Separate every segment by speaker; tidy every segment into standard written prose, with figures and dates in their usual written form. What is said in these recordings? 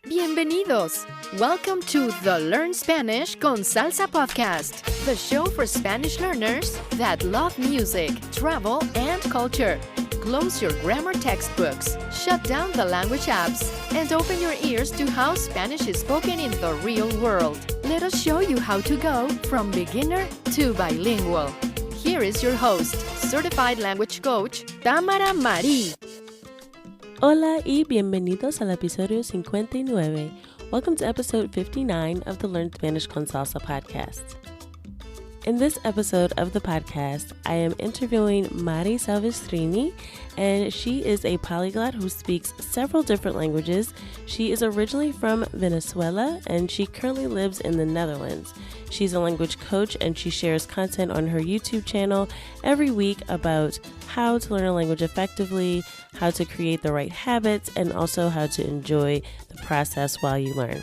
Speaker 1: Bienvenidos! Welcome to the Learn Spanish con Salsa podcast, the show for Spanish learners that love music, travel, and culture. Close your grammar textbooks, shut down the language apps, and open your ears to how Spanish is spoken in the real world. Let us show you how to go from beginner to bilingual. Here is your host, certified language coach, Tamara Mari.
Speaker 2: Hola y bienvenidos al episodio 59. Welcome to episode 59 of the Learn Spanish con Salsa podcast. In this episode of the podcast, I am interviewing Mari Salvestrini, and she is a polyglot who speaks several different languages. She is originally from Venezuela, and she currently lives in the Netherlands. She's a language coach, and she shares content on her YouTube channel every week about how to learn a language effectively, how to create the right habits, and also how to enjoy the process while you learn.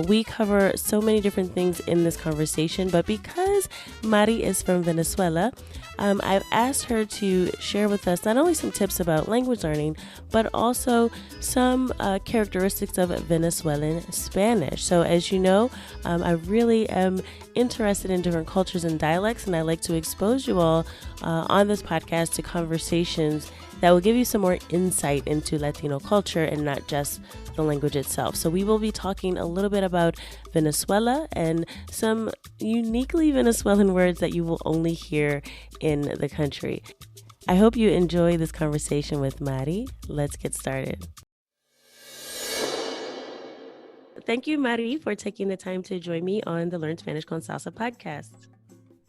Speaker 2: We cover so many different things in this conversation, but because Mari is from Venezuela, I've asked her to share with us not only some tips about language learning, but also some characteristics of Venezuelan Spanish. So as you know, I really am interested in different cultures and dialects, and I like to expose you all on this podcast to conversations that will give you some more insight into Latino culture and not just the language itself. So we will be talking a little bit about Venezuela and some uniquely Venezuelan words that you will only hear in the country. I hope you enjoy this conversation with Mari. Let's get started. Thank you, Mari, for taking the time to join me on the Learn Spanish con Salsa podcast.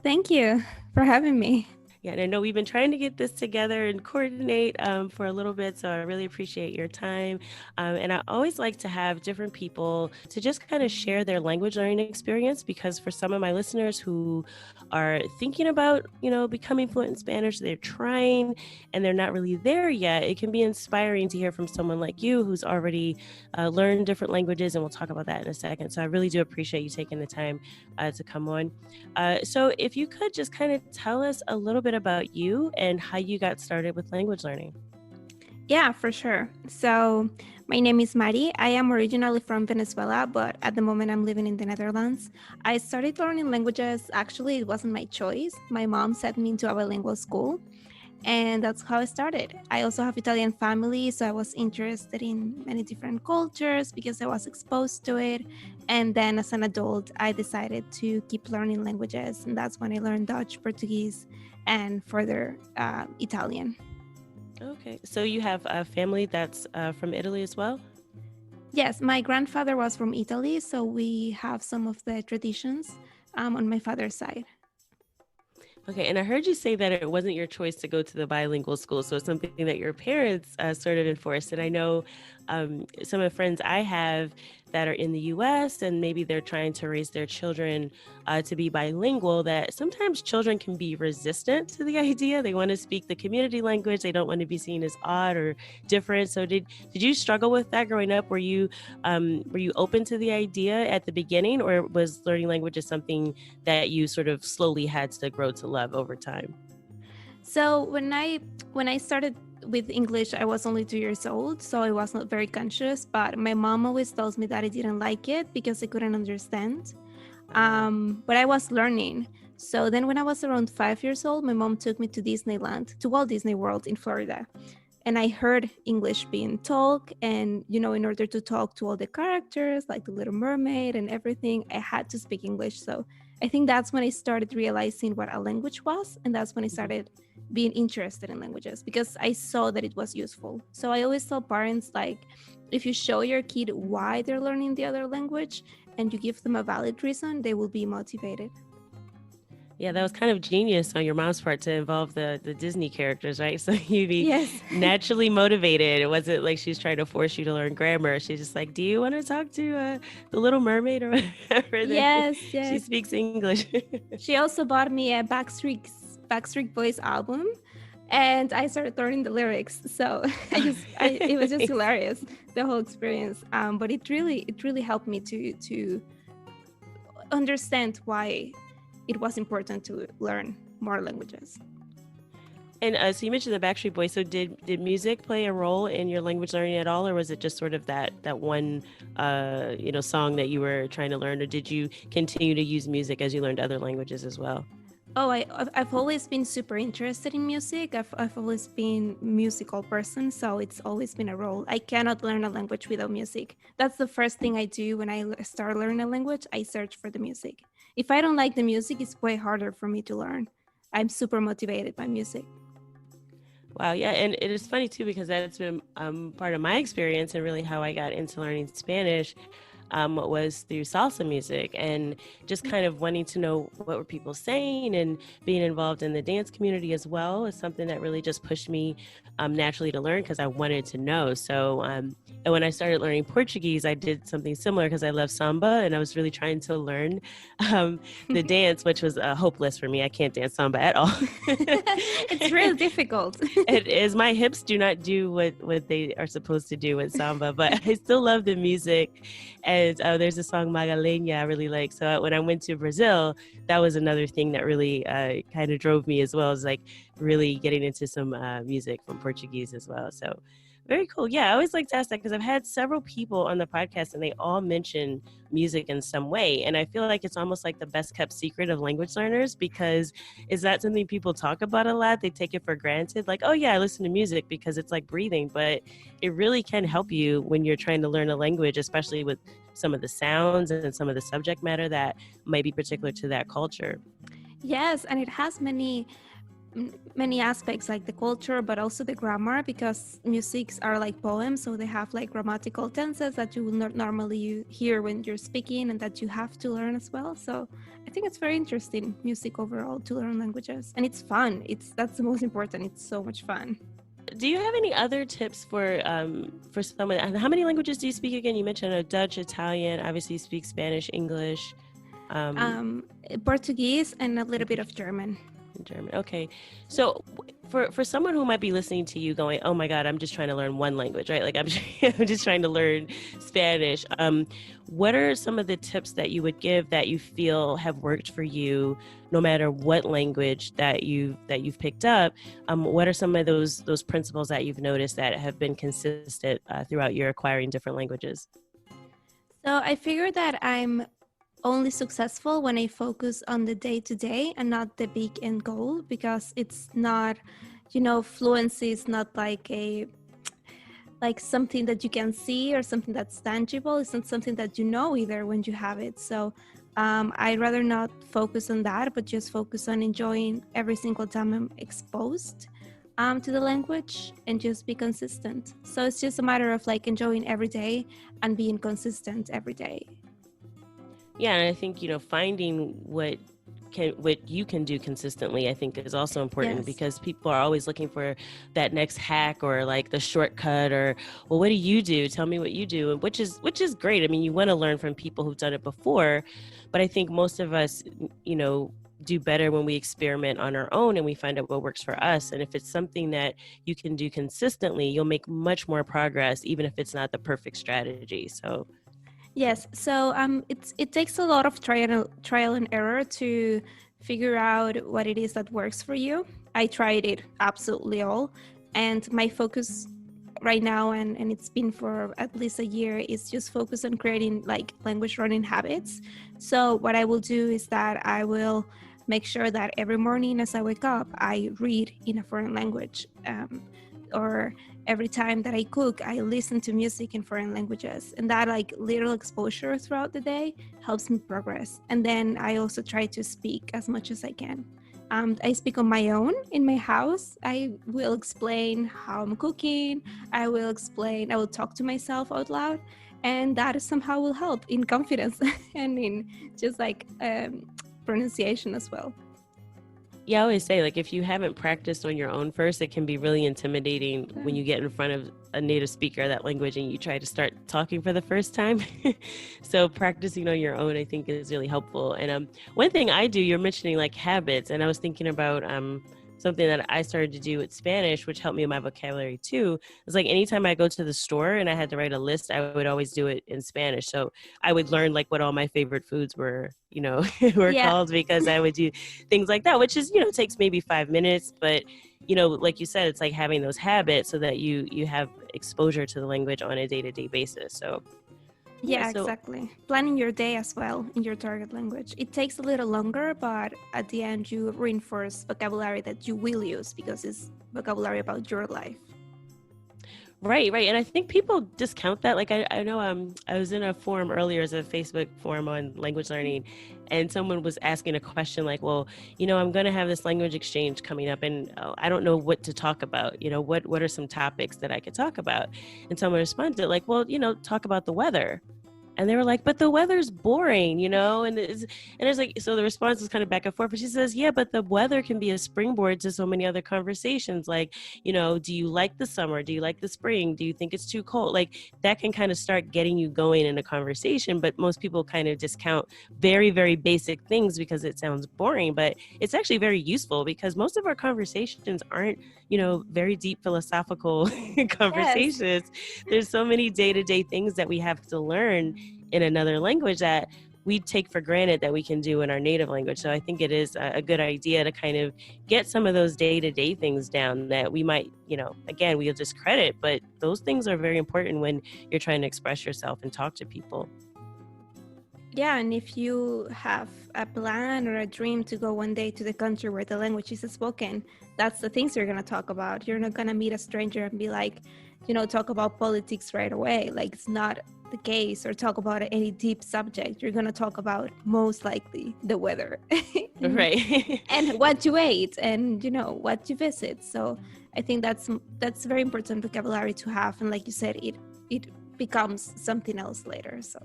Speaker 3: Thank you for having me.
Speaker 2: Yeah, and I know we've been trying to get this together and coordinate for a little bit, so I really appreciate your time. And I always like to have different people to just kind of share their language learning experience, because for some of my listeners who are thinking about, becoming fluent in Spanish, they're trying and they're not really there yet, it can be inspiring to hear from someone like you who's already learned different languages, and we'll talk about that in a second. So I really do appreciate you taking the time to come on. So if you could just kind of tell us a little bit about you and how you got started with language learning.
Speaker 3: Yeah, for sure. So my name is Mari. I am originally from Venezuela, but at the moment I'm living in the Netherlands. I started learning languages. Actually, it wasn't my choice. My mom sent me into a bilingual school, and that's how I started. I also have Italian family, so I was interested in many different cultures because I was exposed to it. And then as an adult, I decided to keep learning languages, and that's when I learned Dutch, Portuguese, and further Italian.
Speaker 2: Okay, so you have a family that's from Italy as well?
Speaker 3: Yes, my grandfather was from Italy, so we have some of the traditions on my father's side.
Speaker 2: Okay, and I heard you say that it wasn't your choice to go to the bilingual school, so it's something that your parents sort of enforced. And I know some of the friends I have that are in the U.S. and maybe they're trying to raise their children to be bilingual, that sometimes children can be resistant to the idea. They want to speak the community language. They don't want to be seen as odd or different. So did you struggle with that growing up? Were you open to the idea at the beginning, or was learning languages something that you sort of slowly had to grow to love over time?
Speaker 3: So when I started with English, I was only 2 years old, so I was not very conscious, but my mom always tells me that I didn't like it because I couldn't understand. But I was learning. So then when I was around 5 years old, my mom took me to Disneyland, to Walt Disney World in Florida. And I heard English being talked, and in order to talk to all the characters, like the Little Mermaid and everything, I had to speak English. So I think that's when I started realizing what a language was, and that's when I started being interested in languages, because I saw that it was useful. So I always tell parents, like, if you show your kid why they're learning the other language and you give them a valid reason, they will be motivated.
Speaker 2: Yeah, that was kind of genius on your mom's part to involve the Disney characters, right? So you'd be naturally motivated. It wasn't like she's trying to force you to learn grammar. She's just like, do you want to talk to the Little Mermaid or whatever?
Speaker 3: Yes.
Speaker 2: She speaks English.
Speaker 3: She also bought me a Backstreet Boys album, and I started learning the lyrics. So it was just hilarious, the whole experience. But it really helped me to understand why it was important to learn more languages.
Speaker 2: And so you mentioned the Backstreet Boys. So did music play a role in your language learning at all, or was it just sort of that one song that you were trying to learn, or did you continue to use music as you learned other languages as well?
Speaker 3: Oh, I've always been super interested in music. I've always been musical person, so it's always been a role. I cannot learn a language without music. That's the first thing I do when I start learning a language. I search for the music. If I don't like the music, it's way harder for me to learn. I'm super motivated by music.
Speaker 2: Wow, yeah, and it is funny too because that's been part of my experience and really how I got into learning Spanish. Was through salsa music and just kind of wanting to know what were people saying, and being involved in the dance community as well is something that really just pushed me naturally to learn because I wanted to know. So and when I started learning Portuguese, I did something similar because I love samba and I was really trying to learn the dance, which was hopeless for me. I can't dance samba at all.
Speaker 3: It's really difficult.
Speaker 2: It is. My hips do not do what they are supposed to do with samba, but I still love the music. And there's a song Magalena I really like. So when I went to Brazil, that was another thing that really kind of drove me as well, as like really getting into some music from Portuguese as well. So very cool. Yeah, I always like to ask that because I've had several people on the podcast and they all mention music in some way. And I feel like it's almost like the best kept secret of language learners, because is that something people talk about a lot? They take it for granted. Like, oh yeah, I listen to music because it's like breathing, but it really can help you when you're trying to learn a language, especially with some of the sounds and some of the subject matter that might be particular to that culture.
Speaker 3: Yes, and it has many aspects like the culture, but also the grammar, because musics are like poems, so they have like grammatical tenses that you will not normally hear when you're speaking and that you have to learn as well. So I think it's very interesting, music overall, to learn languages, and it's fun. That's the most important. It's so much fun.
Speaker 2: Do you have any other tips for someone? How many languages do you speak again? You mentioned Dutch, Italian, obviously you speak Spanish, English.
Speaker 3: Portuguese, and a little bit of German.
Speaker 2: German. Okay. So for someone who might be listening to you going, oh my God, I'm just trying to learn one language, right? Like I'm just trying to learn Spanish. What are some of the tips that you would give that you feel have worked for you, no matter what language that you've picked up? What are some of those principles that you've noticed that have been consistent throughout your acquiring different languages?
Speaker 3: So I figured that I'm only successful when I focus on the day-to-day and not the big end goal, because it's not, fluency is not like something that you can see or something that's tangible. It's not something that you know either when you have it. So I'd rather not focus on that, but just focus on enjoying every single time I'm exposed to the language, and just be consistent. So it's just a matter of like enjoying every day and being consistent every day.
Speaker 2: Yeah, and I think, finding what you can do consistently, I think is also important. Yes. Because people are always looking for that next hack or like the shortcut, or, well, what do you do? Tell me what you do, which is great. I mean, you want to learn from people who've done it before, but I think most of us, do better when we experiment on our own and we find out what works for us. And if it's something that you can do consistently, you'll make much more progress, even if it's not the perfect strategy. So
Speaker 3: yes, so it takes a lot of trial and error to figure out what it is that works for you. I tried it absolutely all, and my focus right now, and it's been for at least a year, is just focus on creating like language learning habits. So what I will do is that I will make sure that every morning as I wake up, I read in a foreign language, or every time that I cook, I listen to music in foreign languages, and that like little exposure throughout the day helps me progress. And then I also try to speak as much as I can. I speak on my own in my house. I will explain how I'm cooking. I will talk to myself out loud, and that somehow will help in confidence and in just like pronunciation as well.
Speaker 2: Yeah, I always say, like, if you haven't practiced on your own first, it can be really intimidating when you get in front of a native speaker of that language and you try to start talking for the first time. So practicing on your own, I think, is really helpful. And one thing I do, you're mentioning like habits, and I was thinking about something that I started to do with Spanish, which helped me in my vocabulary too, is like anytime I go to the store and I had to write a list, I would always do it in Spanish. So I would learn like what all my favorite foods were, were
Speaker 3: Yeah.
Speaker 2: called, because I would do things like that, which is, takes maybe 5 minutes, but like you said, it's like having those habits so that you have exposure to the language on a day-to-day basis. So
Speaker 3: yeah, exactly. Planning your day as well in your target language. It takes a little longer, but at the end you reinforce vocabulary that you will use because it's vocabulary about your life.
Speaker 2: Right. And I think people discount that. Like I know I was in a forum earlier, as a Facebook forum on language learning, and someone was asking a question like, well, I'm going to have this language exchange coming up, and I don't know what to talk about. What are some topics that I could talk about? And someone responded like, well, talk about the weather. And they were like, but the weather's boring, and it's like, so the response is kind of back and forth. But she says, yeah, but the weather can be a springboard to so many other conversations. Like, do you like the summer? Do you like the spring? Do you think it's too cold? Like that can kind of start getting you going in a conversation. But most people kind of discount very, very basic things because it sounds boring. But it's actually very useful because most of our conversations aren't, very deep philosophical conversations. Yes. There's so many day-to-day things that we have to learn in another language that we take for granted that we can do in our native language. So I think it is a good idea to kind of get some of those day-to-day things down that we might, again, we'll discredit, but those things are very important when you're trying to express yourself and talk to people.
Speaker 3: Yeah, and if you have a plan or a dream to go one day to the country where the language is spoken, that's the things you're going to talk about. You're not going to meet a stranger and be like, talk about politics right away. Like it's not the case, or talk about any deep subject. You're going to talk about most likely the weather.
Speaker 2: Right.
Speaker 3: And what you ate and, what you visit. So I think that's very important vocabulary to have. And like you said, it becomes something else later. So.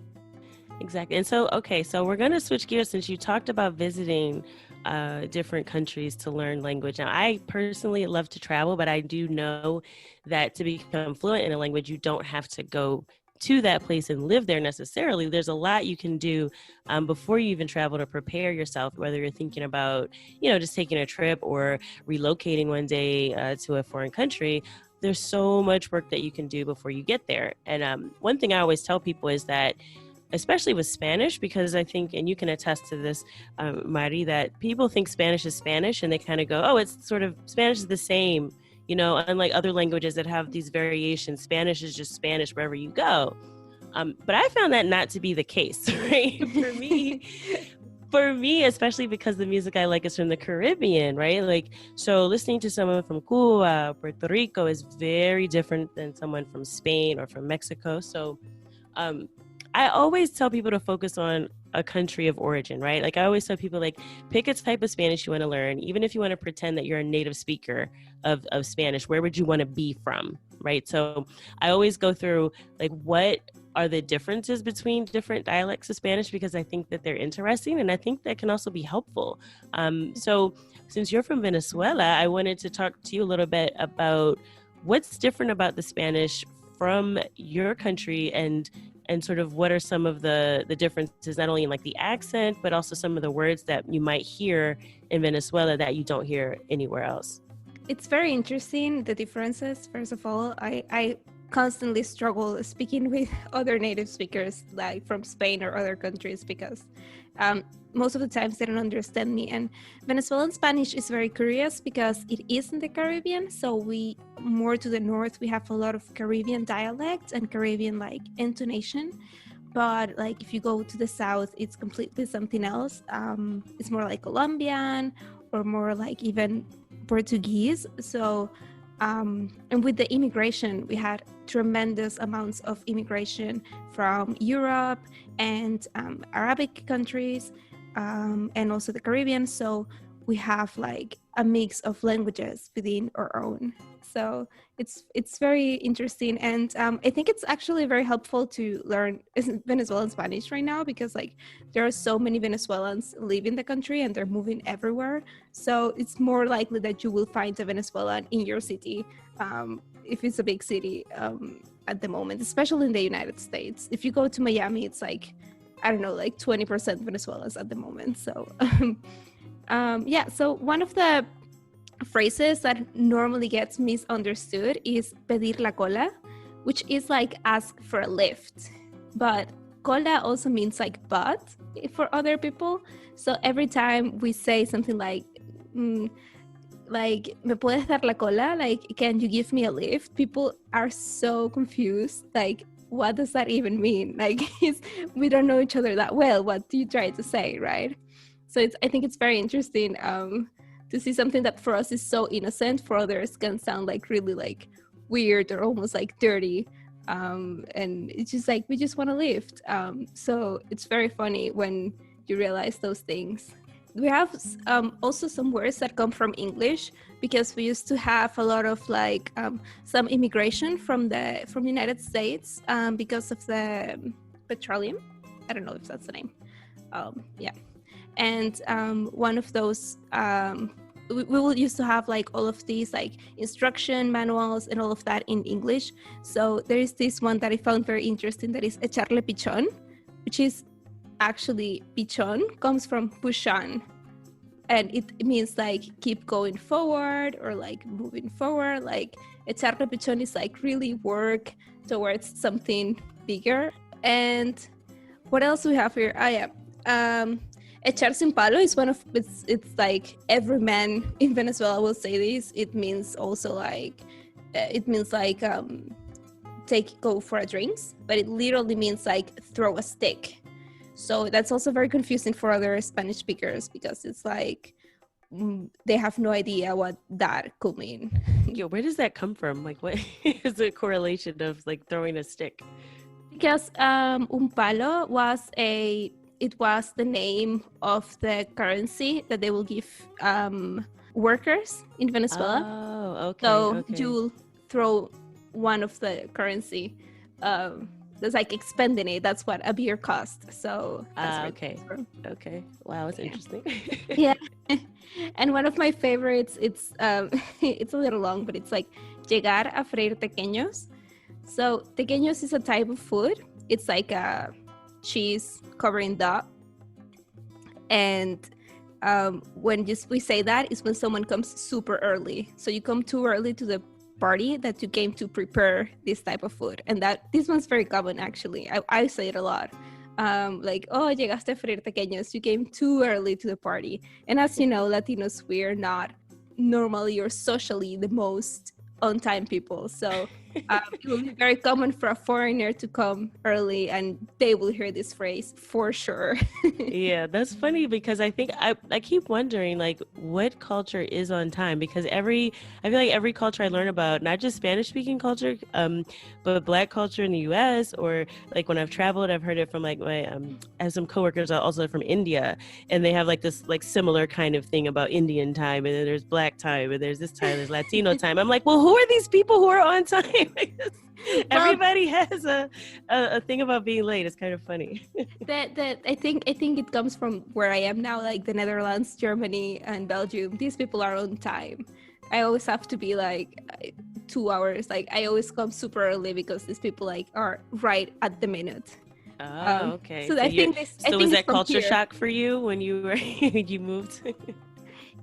Speaker 2: Exactly. And so, okay, so we're going to switch gears since you talked about visiting different countries to learn language. Now, I personally love to travel, but I do know that to become fluent in a language, you don't have to go to that place and live there necessarily. There's a lot you can do before you even travel to prepare yourself, whether you're thinking about, just taking a trip or relocating one day to a foreign country. There's so much work that you can do before you get there. And one thing I always tell people is that, especially with Spanish, because I think, and you can attest to this, Mari, that people think Spanish is Spanish and they kind of go, oh, it's sort of, Spanish is the same, unlike other languages that have these variations. Spanish is just Spanish wherever you go. But I found that not to be the case, right? For me, especially because the music I like is from the Caribbean, right? Like, so listening to someone from Cuba, Puerto Rico is very different than someone from Spain or from Mexico. So, I always tell people to focus on a country of origin, right? Like I always tell people, like, pick a type of Spanish you want to learn. Even if you want to pretend that you're a native speaker of Spanish, where would you want to be from, right? So I always go through, like, what are the differences between different dialects of Spanish, because I think that they're interesting and I think that can also be helpful. So since you're from Venezuela, I wanted to talk to you a little bit about what's different about the Spanish from your country, and sort of what are some of the differences, not only in like the accent, but also some of the words that you might hear in Venezuela that you don't hear anywhere else.
Speaker 3: It's very interesting, the differences. First of all, I constantly struggle speaking with other native speakers, like from Spain or other countries, because most of the times they don't understand me. And Venezuelan Spanish is very curious because it is in the Caribbean. So we, more to the north, we have a lot of Caribbean dialects and Caribbean like intonation. But like if you go to the south, it's completely something else. It's more like Colombian or more like even Portuguese. So and with the immigration, we had tremendous amounts of immigration from Europe and Arabic countries, and also the Caribbean. So we have like a mix of languages within our own. So it's very interesting, and I think it's actually very helpful to learn Venezuelan Spanish right now, because like there are so many Venezuelans living the country and they're moving everywhere. So it's more likely that you will find a Venezuelan in your city, if it's a big city at the moment, especially in the United States. If you go to Miami, it's like, I don't know, like 20% Venezuelans at the moment. So yeah, so one of the phrases that normally gets misunderstood is pedir la cola, which is like ask for a lift. But cola also means like butt for other people. So every time we say something like me puedes dar la cola, like can you give me a lift, people are so confused, like what does that even mean? Like we don't know each other that well, what do you try to say, right? So I think it's very interesting to see something that for us is so innocent, for others can sound like really like weird or almost like dirty, and it's just like we just want to lift. So it's very funny when you realize those things. We have also some words that come from English, because we used to have a lot of like some immigration from the United States because of the petroleum. I don't know if that's the name. Yeah. And one of those, we will used to have like all of these like instruction manuals and all of that in English. So there is this one that I found very interesting that is echarle pichón, which is actually pichón comes from pushon, and it means like keep going forward or like moving forward. Like echarle pichón is like really work towards something bigger. And what else do we have here? Echar sin palo is one of it's like every man in Venezuela will say this. It means also like go for a drinks, but it literally means like throw a stick. So that's also very confusing for other Spanish speakers, because it's like they have no idea what that could mean.
Speaker 2: Yo, where does that come from? Like, what is the correlation of like throwing a stick?
Speaker 3: Because un palo was the name of the currency that they will give workers in Venezuela.
Speaker 2: Oh, okay.
Speaker 3: So
Speaker 2: okay.
Speaker 3: you'll throw one of the currency. That's like expending it. That's what a beer cost. So that's
Speaker 2: okay. Okay. Wow, it's interesting.
Speaker 3: Yeah. And one of my favorites, it's it's a little long, but it's like llegar a freír tequeños. So tequeños is a type of food. It's like a cheese covering dough. And when we say that is when someone comes super early. So you come too early to the party that you came to prepare this type of food. And this one's very common, actually. I say it a lot. Like, oh, llegaste a freír tequeños. You came too early to the party. And as you know, Latinos, we're not normally or socially the most on-time people. So it will be very common for a foreigner to come early, and they will hear this phrase for sure.
Speaker 2: Yeah, that's funny, because I think I keep wondering like what culture is on time, because I feel like every culture I learn about, not just Spanish speaking culture, but Black culture in the US, or like when I've traveled, I've heard it from like my I have some coworkers also from India, and they have like this like similar kind of thing about Indian time, and then there's Black time, and there's this time, there's Latino time. I'm like, well, who are these people who are on time? Everybody has a thing about being late. It's kind of funny.
Speaker 3: I think it comes from where I am now, like the Netherlands, Germany, and Belgium. These people are on time. I always have to be like 2 hours. Like I always come super early because these people like are right at the minute.
Speaker 2: Oh, okay.
Speaker 3: So I think this.
Speaker 2: So was that culture shock for you when you were you moved?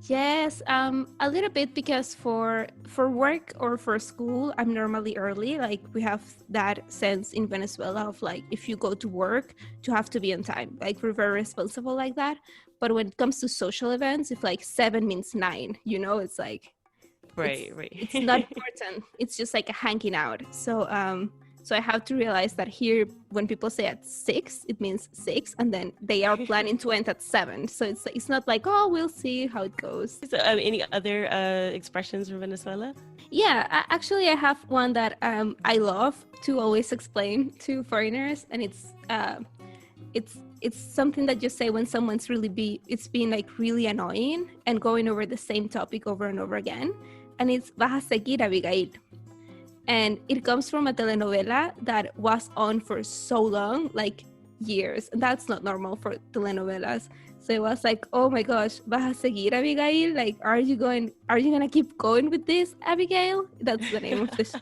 Speaker 3: Yes, a little bit, because for work or for school, I'm normally early. Like we have that sense in Venezuela of like, if you go to work, you have to be on time. Like we're very responsible like that. But when it comes to social events, if like 7 means 9, it's like,
Speaker 2: right.
Speaker 3: It's not important. It's just like a hanging out. So I have to realize that here, when people say at 6, it means 6, and then they are planning to end at 7. So it's not like, oh, we'll see how it goes.
Speaker 2: So, any other expressions from Venezuela?
Speaker 3: Yeah, actually, I have one that I love to always explain to foreigners, and it's something that you say when someone's it's being like really annoying and going over the same topic over and over again, and it's vas a seguir, Abigail. And it comes from a telenovela that was on for so long, like years. And that's not normal for telenovelas. So it was like, oh my gosh, vas a seguir, Abigail? Like, are you gonna keep going with this, Abigail? That's the name of this.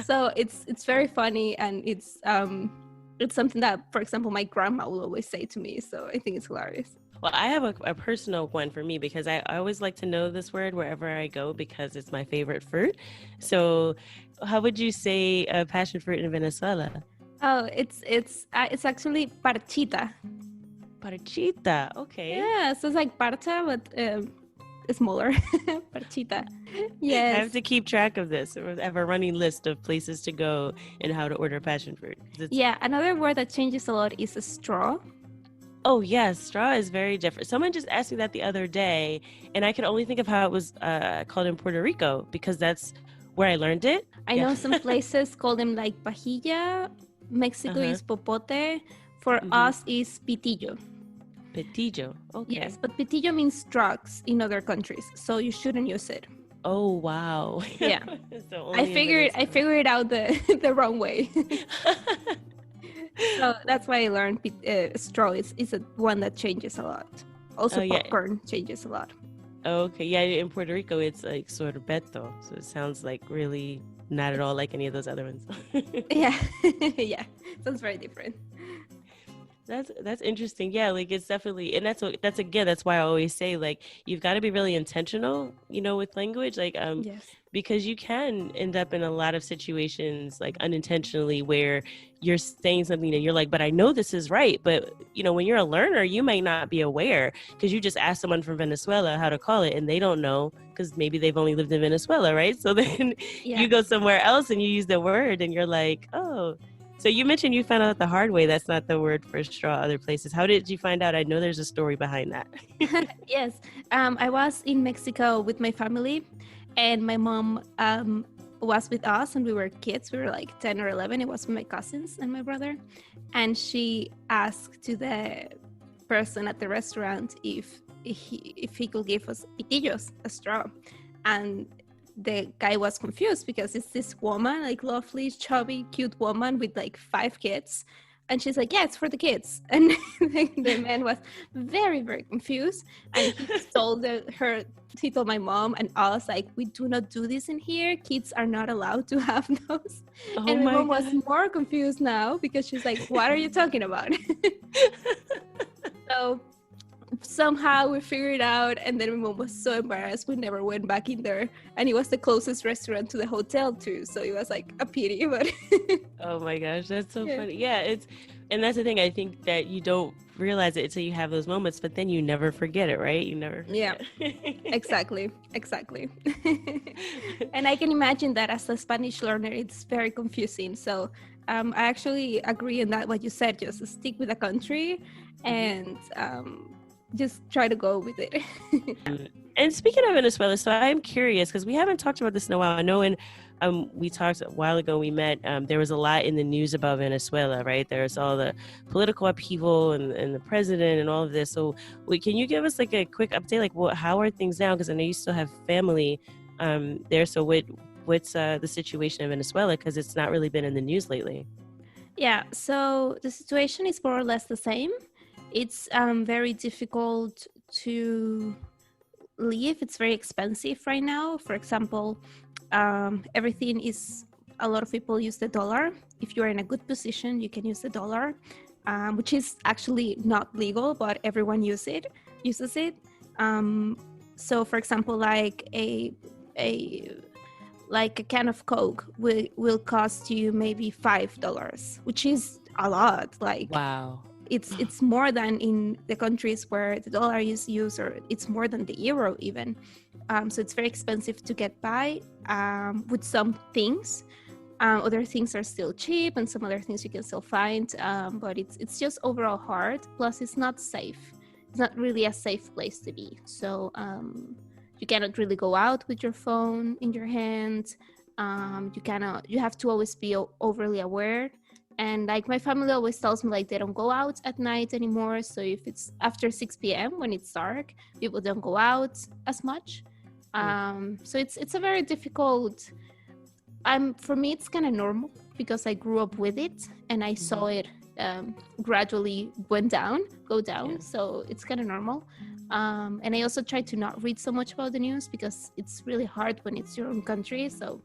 Speaker 3: So it's very funny, and it's something that, for example, my grandma will always say to me. So I think it's hilarious.
Speaker 2: Well, I have a personal one for me because I always like to know this word wherever I go because it's my favorite fruit. So, how would you say passion fruit in Venezuela?
Speaker 3: Oh, it's actually parchita.
Speaker 2: Parchita. Okay.
Speaker 3: Yeah, so it's like parcha, but smaller. Parchita.
Speaker 2: I
Speaker 3: Yes.
Speaker 2: have to keep track of this. I have a running list of places to go and how to order passion fruit.
Speaker 3: Yeah, another word that changes a lot is a straw.
Speaker 2: Oh, yes. Straw is very different. Someone just asked me that the other day, and I could only think of how it was called in Puerto Rico because that's where I learned it.
Speaker 3: I know some places call them like pajilla. Mexico is popote. For us is pitillo.
Speaker 2: Pitillo. Okay.
Speaker 3: Yes, but pitillo means drugs in other countries, so you shouldn't use it.
Speaker 2: Oh, wow.
Speaker 3: Yeah.
Speaker 2: So
Speaker 3: I figured it out the wrong way. So that's why I learned straw is a one that changes a lot. Also, popcorn changes a lot.
Speaker 2: Okay, yeah, in Puerto Rico, it's like sorbeto, so it sounds like really not at all like any of those other ones.
Speaker 3: Yeah, yeah, sounds very different.
Speaker 2: That's interesting. Yeah, like it's definitely, and that's why I always say like you've got to be really intentional, with language, like
Speaker 3: Yes.
Speaker 2: because you can end up in a lot of situations like unintentionally where you're saying something and you're like, but I know this is right, but when you're a learner, you might not be aware because you just ask someone from Venezuela how to call it and they don't know because maybe they've only lived in Venezuela, right? So then you go somewhere else and you use the word and you're like, oh. So you mentioned you found out the hard way. That's not the word for straw other places. How did you find out? I know there's a story behind that.
Speaker 3: Yes. I was in Mexico with my family and my mom was with us and we were kids. We were like 10 or 11. It was with my cousins and my brother. And she asked to the person at the restaurant if he could give us pitillos, a straw. And the guy was confused because it's this woman, like lovely, chubby, cute woman with like 5 kids. And she's like, yeah, it's for the kids. And the man was very, very confused. And he told my mom and us, like, we do not do this in here. Kids are not allowed to have those.
Speaker 2: Oh,
Speaker 3: and my mom
Speaker 2: God.
Speaker 3: was more confused now because she's like, what are you talking about? So somehow we figured it out, and then my mom was so embarrassed we never went back in there, and it was the closest restaurant to the hotel too, so it was like a pity. But
Speaker 2: oh my gosh, that's so funny. Yeah, and that's the thing, I think that you don't realize it until you have those moments, but then you never forget it, right? You never forget.
Speaker 3: Yeah. exactly And I can imagine that as a Spanish learner it's very confusing, so I actually agree in that what you said, just stick with the country and just try to go with it.
Speaker 2: And speaking of Venezuela, so I'm curious because we haven't talked about this in a while. I know when we talked a while ago, we met, there was a lot in the news about Venezuela, right? There's all the political upheaval and the president and all of this. So can you give us like a quick update? Like, how are things now? Because I know you still have family there. So what's the situation in Venezuela? Because it's not really been in the news lately.
Speaker 3: Yeah, so the situation is more or less the same. It's very difficult to live. It's very expensive right now. For example, everything is, a lot of people use the dollar. If you're in a good position, you can use the dollar, which is actually not legal, but everyone uses it. So for example, like a can of Coke will cost you maybe $5, which is a lot. Like,
Speaker 2: wow.
Speaker 3: It's more than in the countries where the dollar is used, or it's more than the euro even. So it's very expensive to get by with some things. Other things are still cheap, and some other things you can still find. But it's just overall hard. Plus, it's not safe. It's not really a safe place to be. So you cannot really go out with your phone in your hand. You have to always be overly aware. And like my family always tells me, like, they don't go out at night anymore. So if it's after 6 p.m. when it's dark, people don't go out as much. So it's a very difficult. For me, it's kind of normal because I grew up with it and I saw it gradually go down. Yeah. So it's kind of normal. And I also try to not read so much about the news because it's really hard when it's your own country. So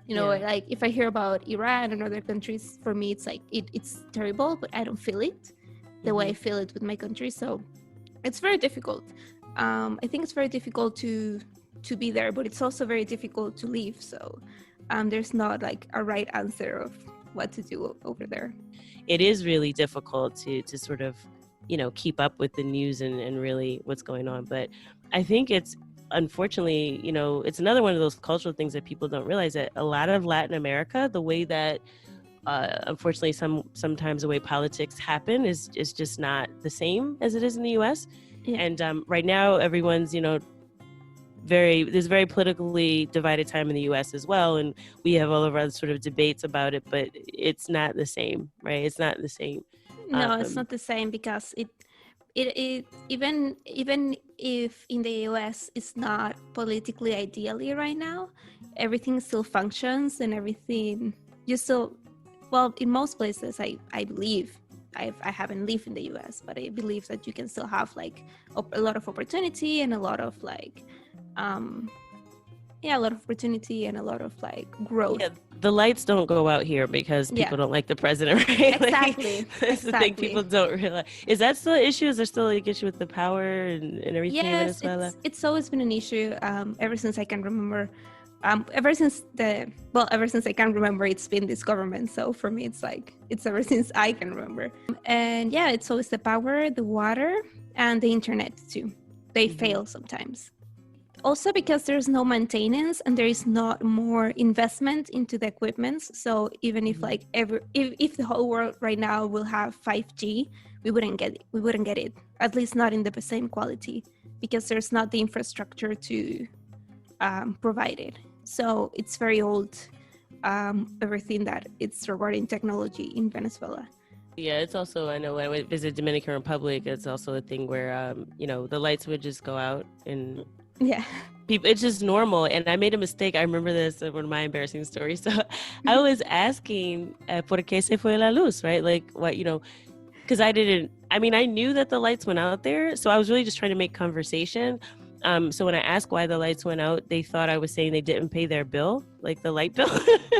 Speaker 3: like if I hear about Iran and other countries, for me it's like it's terrible, but I don't feel it the way I feel it with my country. So it's very difficult. I think it's very difficult to be there, but it's also very difficult to leave. So there's not like a right answer of what to do over there.
Speaker 2: It is really difficult to sort of, keep up with the news and really what's going on. But I think it's, unfortunately, it's another one of those cultural things that people don't realize, that a lot of Latin America, the way that unfortunately sometimes the way politics happen is just not the same as it is in the US. Yeah. And right now everyone's, there's very politically divided time in the US as well, and we have all of our sort of debates about it, but it's not the same, right? It's not the same.
Speaker 3: No, it's not the same, because it even if in the US it's not politically ideally right now, everything still functions, and everything you still, well, in most places I believe, I haven't lived in the US, but I believe that you can still have like a lot of opportunity and a lot of like a lot of opportunity and a lot of like growth.
Speaker 2: Yeah, the lights don't go out here because people don't like the president, right?
Speaker 3: Exactly.
Speaker 2: That's the thing people don't realize. Is that still an issue? Is there still like issue with the power and everything in Venezuela?
Speaker 3: It's always been an issue ever since I can remember. Ever since I can remember, it's been this government. So for me, it's ever since I can remember. And yeah, it's always the power, the water, and the internet too. They fail sometimes. Also because there's no maintenance and there is not more investment into the equipment. So even if like if the whole world right now will have 5G, we wouldn't get it. At least not in the same quality, because there's not the infrastructure to provide it. So it's very old, everything that it's regarding technology in Venezuela.
Speaker 2: Yeah, it's also, I know when I went visit Dominican Republic, it's also a thing where, the lights would just go out and people, it's just normal. And I made a mistake. I remember this, one of my embarrassing stories. So I was asking, ¿por qué se fue la luz? Right? Like, what, because I knew that the lights went out there. So I was really just trying to make conversation. So when I asked why the lights went out, they thought I was saying they didn't pay their bill, like the light bill.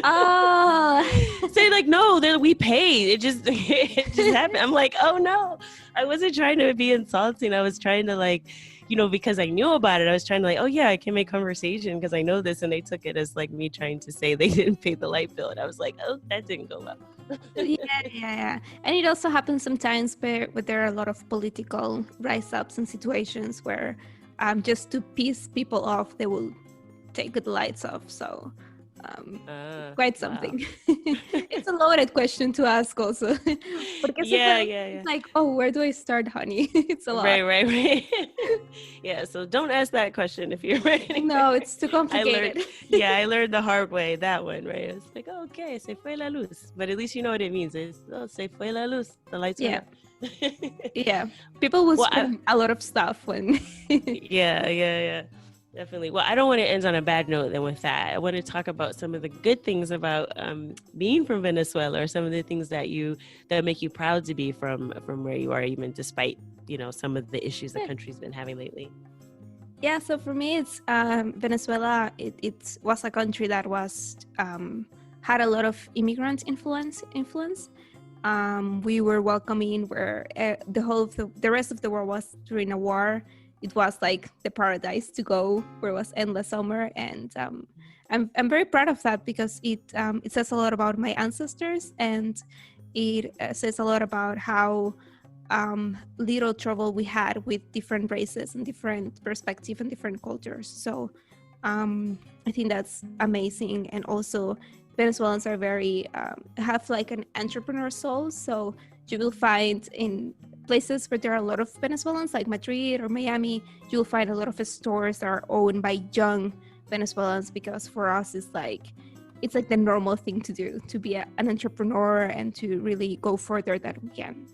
Speaker 3: Oh.
Speaker 2: Say like, no, we paid. It just happened. I'm like, oh no, I wasn't trying to be insulting. I was trying to like, because I knew about it, I was trying to like, oh yeah, I can make conversation because I know this. And they took it as like me trying to say they didn't pay the light bill. And I was like, oh, that didn't go well.
Speaker 3: Yeah. And it also happens sometimes where there are a lot of political rise-ups and situations where just to piss people off, they will take the lights off. So quite something. Wow. It's a loaded question to ask also. It's like, oh, where do I start, honey? It's a lot.
Speaker 2: Right. Yeah, so don't ask that question if you're ready.
Speaker 3: No, it's too complicated.
Speaker 2: I learned the hard way, that one, right? It's like, okay, se fue la luz. But at least you know what it means. It's, se fue la luz. The lights went out.
Speaker 3: Yeah, people will spend a lot of stuff when
Speaker 2: yeah, definitely. Well, I don't want to end on a bad note then with that. I want to talk about some of the good things about being from Venezuela, or some of the things that make you proud to be from where you are, even despite some of the issues the country's been having lately.
Speaker 3: Yeah, so for me, it's Venezuela. It was a country that was had a lot of immigrant influence. We were welcoming where the rest of the world was during a war. It was like the paradise to go, where it was endless summer, and I'm very proud of that, because it says a lot about my ancestors, and it says a lot about how little trouble we had with different races and different perspectives and different cultures. So I think that's amazing. And also Venezuelans are very have like an entrepreneur soul. So you will find in places where there are a lot of Venezuelans, like Madrid or Miami, you'll find a lot of stores that are owned by young Venezuelans, because for us it's like the normal thing to do, to be an entrepreneur and to really go further than we can.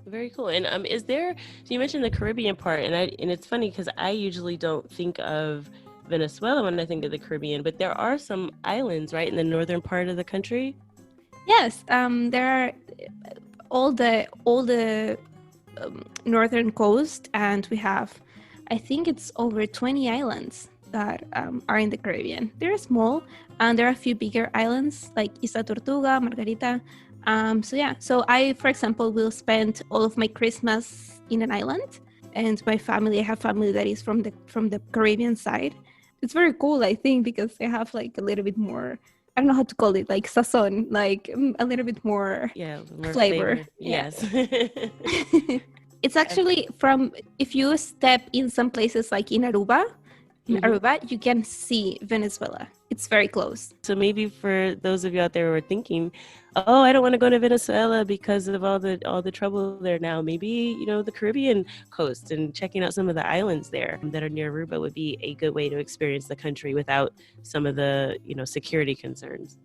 Speaker 2: Very cool. And is there, so you mentioned the Caribbean part, and it's funny because I usually don't think of Venezuela when I think of the Caribbean, but there are some islands, right, in the northern part of the country?
Speaker 3: Yes, there are all the northern coast, and we have, I think it's over 20 islands that are in the Caribbean. They're small, and there are a few bigger islands like Isla Tortuga, Margarita. So I, for example, will spend all of my Christmas in an island, and my family, I have family that is from the Caribbean side. It's very cool, I think, because they have like a little bit more, I don't know how to call it, like sazon, like a little bit more,
Speaker 2: more
Speaker 3: flavor.
Speaker 2: Yes.
Speaker 3: It's actually if you step in some places like in Aruba, you can see Venezuela. It's very close.
Speaker 2: So maybe for those of you out there who are thinking, oh, I don't want to go to Venezuela because of all the trouble there now, maybe, the Caribbean coast and checking out some of the islands there that are near Aruba would be a good way to experience the country without some of the, security concerns.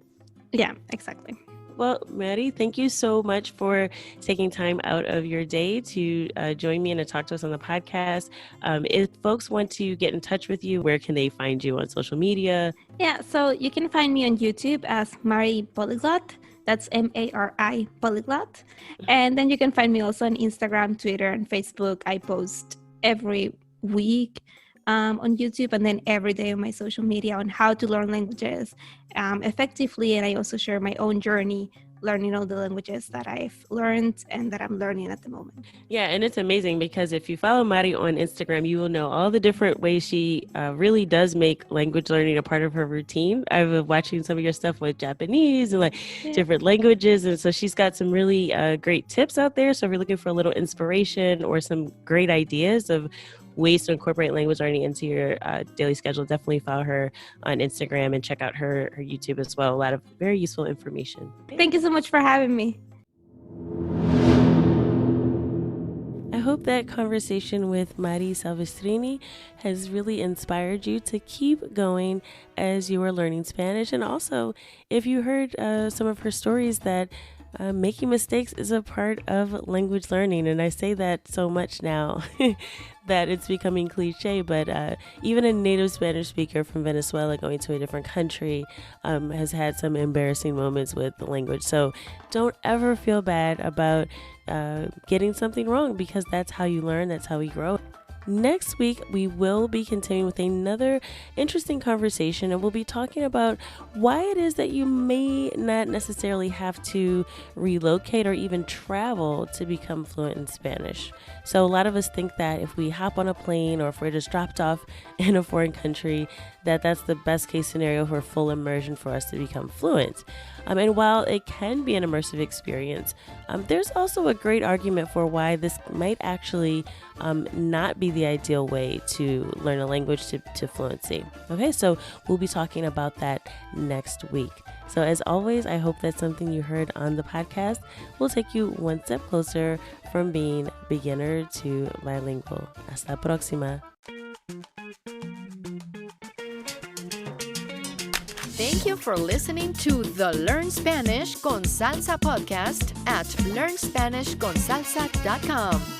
Speaker 3: Yeah, exactly.
Speaker 2: Well, Mari, thank you so much for taking time out of your day to join me and to talk to us on the podcast. If folks want to get in touch with you, where can they find you on social media?
Speaker 3: Yeah, so you can find me on YouTube as Mari Polyglot. That's Mari Polyglot. And then you can find me also on Instagram, Twitter, and Facebook. I post every week on YouTube and then every day on my social media on how to learn languages effectively. And I also share my own journey learning all the languages that I've learned and that I'm learning at the moment.
Speaker 2: Yeah, and it's amazing because if you follow Mari on Instagram, you will know all the different ways she really does make language learning a part of her routine. I've been watching some of your stuff with Japanese and different languages. And so she's got some really great tips out there. So if you're looking for a little inspiration or some great ideas of ways to incorporate language learning into your daily schedule, definitely follow her on Instagram and check out her YouTube as well. A lot of very useful information.
Speaker 3: Thank you so much for having me.
Speaker 2: I hope that conversation with Mari Salvestrini has really inspired you to keep going as you are learning Spanish. And also, if you heard some of her stories, that making mistakes is a part of language learning. And I say that so much now that it's becoming cliche, but even a native Spanish speaker from Venezuela going to a different country has had some embarrassing moments with the language. So don't ever feel bad about getting something wrong, because that's how you learn, that's how we grow. Next week, we will be continuing with another interesting conversation, and we'll be talking about why it is that you may not necessarily have to relocate or even travel to become fluent in Spanish. So a lot of us think that if we hop on a plane or if we're just dropped off in a foreign country, that's the best case scenario for full immersion for us to become fluent. And while it can be an immersive experience, there's also a great argument for why this might actually not be the ideal way to learn a language to fluency. Okay, so we'll be talking about that next week. So as always, I hope that something you heard on the podcast will take you one step closer from being beginner to bilingual. Hasta la próxima.
Speaker 1: Thank you for listening to the Learn Spanish con Salsa podcast at learnspanishconsalsa.com.